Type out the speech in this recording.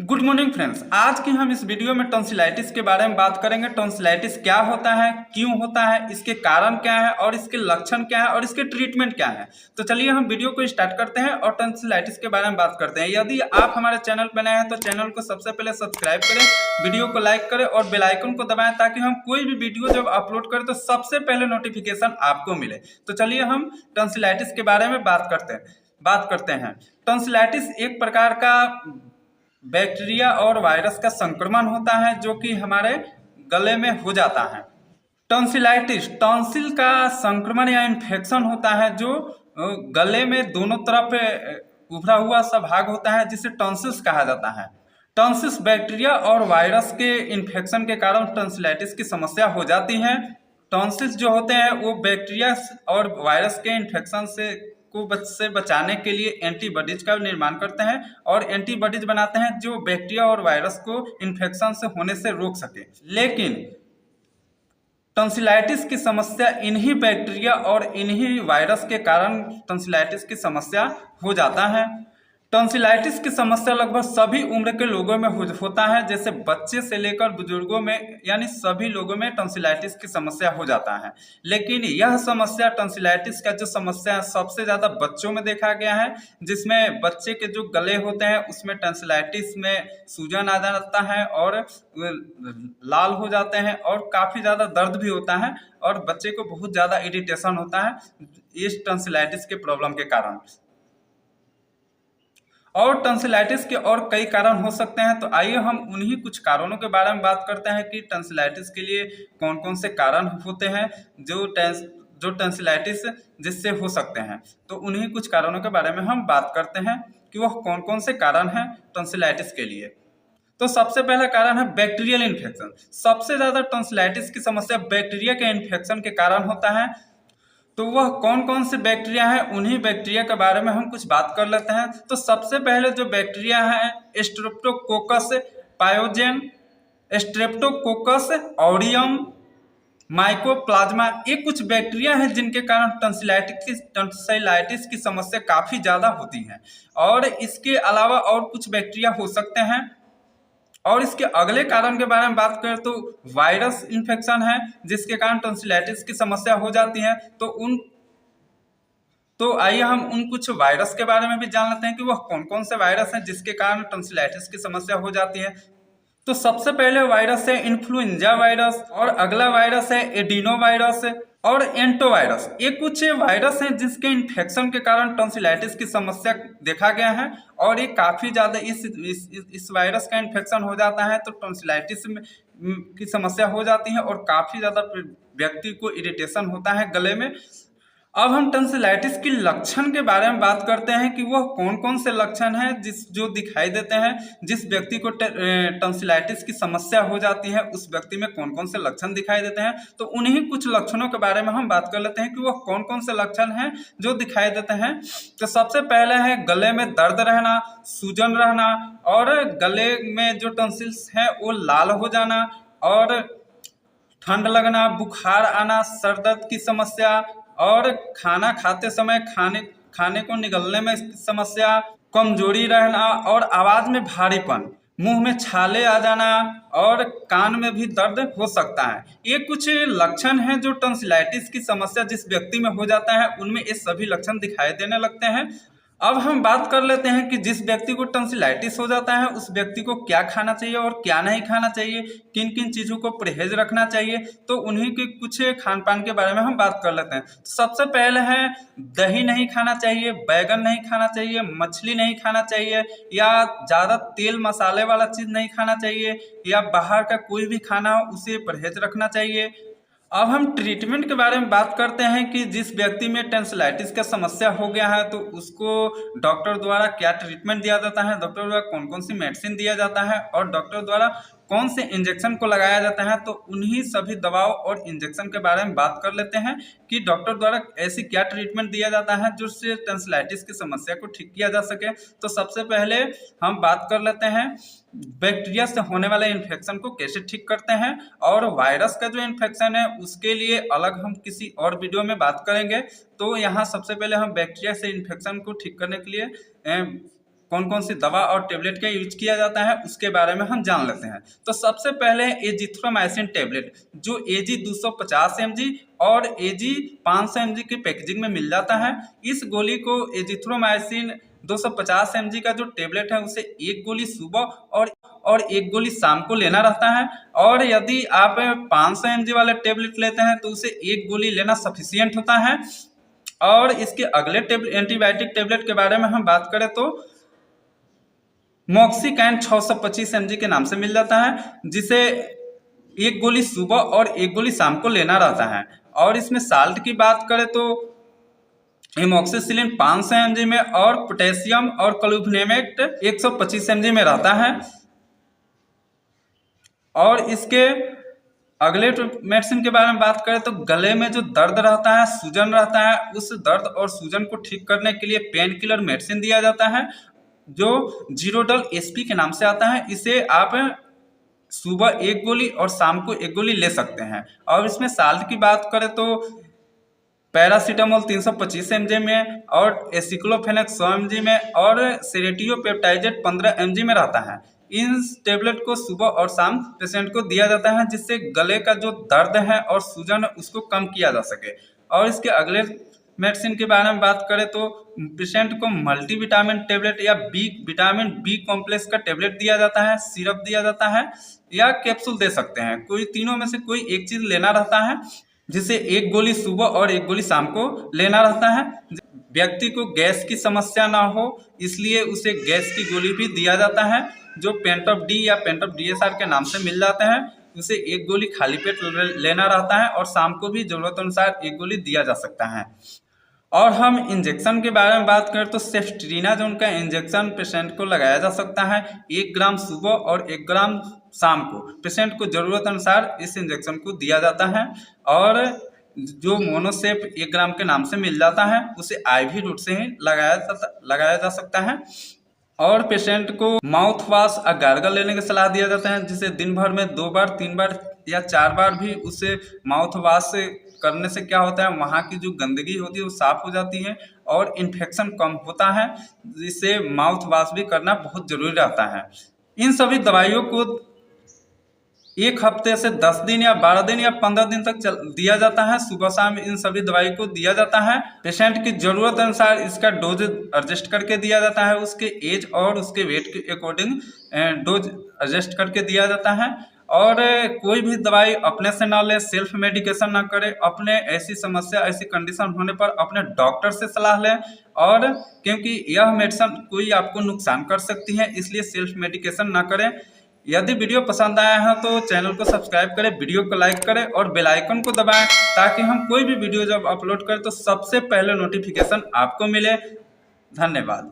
Good morning friends. आज की हम इस वीडियो में टॉन्सिलाइटिस के बारे में बात करेंगे। टॉन्सिलाइटिस क्या होता है, क्यों होता है, इसके कारण क्या है और इसके लक्षण क्या है और इसके ट्रीटमेंट क्या है। तो चलिए हम वीडियो को स्टार्ट करते हैं और टॉन्सिलाइटिस के बारे में बात करते हैं। यदि आप हमारे चैनल पर नए हैं तो चैनल को सबसे पहले सब्सक्राइब करें, वीडियो को लाइक करें और बेल आइकन को दबाएं ताकि हम कोई भी वीडियो जब अपलोड करें तो सबसे पहले नोटिफिकेशन आपको मिले। तो चलिए हम टॉन्सिलाइटिस के बारे में बात करते हैं। टॉन्सिलाइटिस एक प्रकार का बैक्टीरिया और वायरस का संक्रमण होता है जो कि हमारे गले में हो जाता है। टॉन्सिलाइटिस टॉन्सिल का संक्रमण या इन्फेक्शन होता है जो गले में दोनों तरफ उभरा हुआ सा भाग होता है जिसे टॉन्सिल्स कहा जाता है। टॉन्सिल्स बैक्टीरिया और वायरस के इन्फेक्शन के कारण टॉन्सिलाइटिस की समस्या हो जाती है। टॉन्सिल्स जो होते हैं वो बैक्टीरिया और वायरस के इन्फेक्शन से बचाने के लिए एंटीबॉडीज का निर्माण करते हैं और एंटीबॉडीज बनाते हैं जो बैक्टीरिया और वायरस को इन्फेक्शन से होने से रोक सके। लेकिन टॉन्सिलाइटिस की समस्या इन्हीं बैक्टीरिया और इन्हीं वायरस के कारण टॉन्सिलाइटिस की समस्या हो जाता है। टॉन्सिलाइटिस की समस्या लगभग सभी उम्र के लोगों में होता है, जैसे बच्चे से लेकर बुजुर्गों में, यानी सभी लोगों में टॉन्सिलाइटिस की समस्या हो जाता है। लेकिन यह समस्या टॉन्सिलाइटिस का जो समस्या है सबसे ज़्यादा बच्चों में देखा गया है, जिसमें बच्चे के जो गले होते हैं उसमें टॉन्सिलाइटिस में सूजन आ जाता है और लाल हो जाते हैं और काफ़ी ज़्यादा दर्द भी होता है और बच्चे को बहुत ज़्यादा इरिटेशन होता है इस टॉन्सिलाइटिस के प्रॉब्लम के कारण। और टॉन्सिलाइटिस के और कई कारण हो सकते हैं, तो आइए हम उन्हीं कुछ कारणों के बारे में बात करते हैं कि टॉन्सिलाइटिस के लिए कौन कौन से कारण होते हैं जो टॉन्सिलाइटिस जिससे हो सकते हैं। तो उन्हीं कुछ कारणों के बारे में हम बात करते हैं कि वह कौन कौन से कारण हैं टॉन्सिलाइटिस के लिए। तो सबसे पहला कारण है बैक्टीरियल इन्फेक्शन। सबसे ज़्यादा टॉन्सिलाइटिस की समस्या बैक्टीरिया के इन्फेक्शन के कारण होता है। तो वह कौन कौन से बैक्टीरिया हैं, उन्हीं बैक्टीरिया के बारे में हम कुछ बात कर लेते हैं। तो सबसे पहले जो बैक्टीरिया है स्ट्रेप्टोकोकस पायोजेन, स्ट्रेप्टोकोकस ऑरियम, माइकोप्लाज्मा, ये कुछ बैक्टीरिया हैं जिनके कारण टॉन्सिलाइटिस की समस्या काफ़ी ज़्यादा होती है। और इसके अलावा और कुछ बैक्टीरिया हो सकते हैं। और इसके अगले कारण के बारे में बात करें तो वायरस इन्फेक्शन है जिसके कारण टॉन्सिलाइटिस की समस्या हो जाती है। तो आइए हम उन कुछ वायरस के बारे में भी जान लेते हैं कि वह कौन कौन से वायरस हैं जिसके कारण टॉन्सिलाइटिस की समस्या हो जाती है। तो सबसे पहले वायरस है इन्फ्लुएंजा वायरस और अगला वायरस है एडिनो वायरस और एंटोवायरस। ये कुछ वायरस हैं जिसके इन्फेक्शन के कारण टॉन्सिलाइटिस की समस्या देखा गया है और ये काफ़ी ज़्यादा इस वायरस का इन्फेक्शन हो जाता है तो टॉन्सिलाइटिस की समस्या हो जाती है और काफ़ी ज़्यादा व्यक्ति को इरिटेशन होता है गले में। अब हम टॉन्सिलाइटिस के लक्षण के बारे में बात करते हैं कि वह कौन कौन से लक्षण हैं जो दिखाई देते हैं। जिस व्यक्ति को टॉन्सिलाइटिस की समस्या हो जाती है उस व्यक्ति में कौन कौन से लक्षण दिखाई देते हैं। तो उन्हीं कुछ लक्षणों के बारे में हम बात कर लेते हैं कि वह कौन कौन से लक्षण हैं जो दिखाई देते हैं। तो सबसे पहले है गले में दर्द रहना, सूजन रहना और गले में जो टॉन्सिल्स हैं वो लाल हो जाना और ठंड लगना, बुखार आना, सर दर्द की समस्या और खाना खाते समय खाने को निगलने में समस्या, कमजोरी रहना और आवाज में भारीपन, मुंह में छाले आ जाना और कान में भी दर्द हो सकता है। ये कुछ लक्षण हैं जो टॉन्सिलाइटिस की समस्या जिस व्यक्ति में हो जाता है उनमें ये सभी लक्षण दिखाई देने लगते हैं। अब हम बात कर लेते हैं कि जिस व्यक्ति को टॉन्सिलाइटिस हो जाता है उस व्यक्ति को क्या खाना चाहिए और क्या नहीं खाना चाहिए, किन किन चीज़ों को परहेज रखना चाहिए। तो उन्हीं के कुछ खान पान के बारे में हम बात कर लेते हैं। तो सबसे पहले है दही नहीं खाना चाहिए, बैगन नहीं खाना चाहिए, मछली नहीं खाना चाहिए या ज़्यादा तेल मसाले वाला चीज़ नहीं खाना चाहिए या बाहर का कोई भी खाना हो उसे परहेज रखना चाहिए। अब हम ट्रीटमेंट के बारे में बात करते हैं कि जिस व्यक्ति में टॉन्सिलाइटिस का समस्या हो गया है तो उसको डॉक्टर द्वारा क्या ट्रीटमेंट दिया जाता है, डॉक्टर द्वारा कौन कौन सी मेडिसिन दिया जाता है और डॉक्टर द्वारा कौन से इंजेक्शन को लगाया जाता है। तो उन्हीं सभी दवाओं और इंजेक्शन के बारे में बात कर लेते हैं कि डॉक्टर द्वारा ऐसी क्या ट्रीटमेंट दिया जाता है जिससे टॉन्सिलाइटिस की समस्या को ठीक किया जा सके। तो सबसे पहले हम बात कर लेते हैं बैक्टीरिया से होने वाले इन्फेक्शन को कैसे ठीक करते हैं और वायरस का जो इन्फेक्शन है उसके लिए अलग हम किसी और वीडियो में बात करेंगे। तो यहाँ सबसे पहले हम बैक्टीरिया से इन्फेक्शन को ठीक करने के लिए कौन कौन सी दवा और टेबलेट का यूज किया जाता है उसके बारे में हम जान लेते हैं। तो सबसे पहले एजिथ्रोमाइसिन टेबलेट जो AG 250 mg और AG 500 mg की पैकेजिंग में मिल जाता है। इस गोली को एजिथ्रोमाइसिन 250 mg का जो टेबलेट है उसे एक गोली सुबह और एक गोली शाम को लेना रहता है, और यदि आप 500 mg वाला टेबलेट लेते हैं तो उसे एक गोली लेना सफिशियंट होता है। और इसके अगले एंटीबायोटिक टेबलेट के बारे में हम बात करें तो मॉक्सिकैन 625 mg के नाम से मिल जाता है, जिसे एक गोली सुबह और एक गोली शाम को लेना रहता है। और इसमें साल्ट की बात करें तो एमोक्सिसिलिन 500 mg में और पोटेशियम और क्लोफेनेमेट 125 mg में रहता है। और इसके अगले मेडिसिन के बारे में बात करें तो गले में जो दर्द रहता है, सूजन रहता है, उस दर्द और सूजन को ठीक करने के लिए पेन किलर मेडिसिन दिया जाता है जो जीरोडल SP के नाम से आता है। इसे आप सुबह एक गोली और शाम को एक गोली ले सकते हैं। और इसमें साल्ट की बात करें तो पैरासीटामोल 325 mg में और एसिक्लोफेनेक 100 mg में और सेरेटियोपेप्टाइजेट 15 mg में रहता है। इन टेबलेट को सुबह और शाम पेशेंट को दिया जाता है जिससे गले का जो दर्द है और सूजन है उसको कम किया जा सके। और इसके अगले मेडिसिन के बारे में बात करें तो पेशेंट को मल्टीविटामिन टेबलेट या विटामिन B कॉम्प्लेक्स का टेबलेट दिया जाता है, सिरप दिया जाता है या कैप्सूल दे सकते हैं। कोई तीनों में से कोई एक चीज लेना रहता है, जिसे एक गोली सुबह और एक गोली शाम को लेना रहता है। व्यक्ति को गैस की समस्या ना हो इसलिए उसे गैस की गोली भी दिया जाता है जो पेंटॉप D या पेंटॉप DSR के नाम से मिल जाते हैं। उसे एक गोली खाली पेट लेना रहता है और शाम को भी जरूरत अनुसार एक गोली दिया जा सकता है। और हम इंजेक्शन के बारे में बात करें तो सेफ्ट्रीना जो उनका इंजेक्शन पेशेंट को लगाया जा सकता है 1 ग्राम सुबह और 1 ग्राम शाम को। पेशेंट को जरूरत अनुसार इस इंजेक्शन को दिया जाता है। और जो मोनोसेप 1 ग्राम के नाम से मिल जाता है उसे IV रूट से ही लगाया जा सकता है। और पेशेंट को माउथ वॉश और गार्गल लेने की सलाह दिया जाता है, जिसे दिन भर में 2 बार 3 बार या 4 बार भी उसे माउथ वॉश करने से क्या होता है, वहाँ की जो गंदगी होती है वो साफ हो जाती है और इन्फेक्शन कम होता है, जिससे माउथ वॉश भी करना बहुत जरूरी रहता है। इन सभी दवाइयों को 1 हफ्ते से 10 दिन या 12 दिन या 15 दिन तक दिया जाता है। सुबह शाम इन सभी दवाई को दिया जाता है। पेशेंट की जरूरत अनुसार इसका डोज एडजस्ट करके दिया जाता है, उसके एज और उसके वेट के अकॉर्डिंग डोज एडजस्ट करके दिया जाता है। और कोई भी दवाई अपने से ना ले, सेल्फ मेडिकेशन ना करे। अपने ऐसी समस्या ऐसी कंडीशन होने पर अपने डॉक्टर से सलाह लें, और क्योंकि यह मेडिसिन कोई आपको नुकसान कर सकती है इसलिए सेल्फ मेडिकेशन ना करें। यदि वीडियो पसंद आया है तो चैनल को सब्सक्राइब करें, वीडियो को लाइक करें और बेल आइकन को दबाएं ताकि हम कोई भी वीडियो जब अपलोड करें तो सबसे पहले नोटिफिकेशन आपको मिले। धन्यवाद।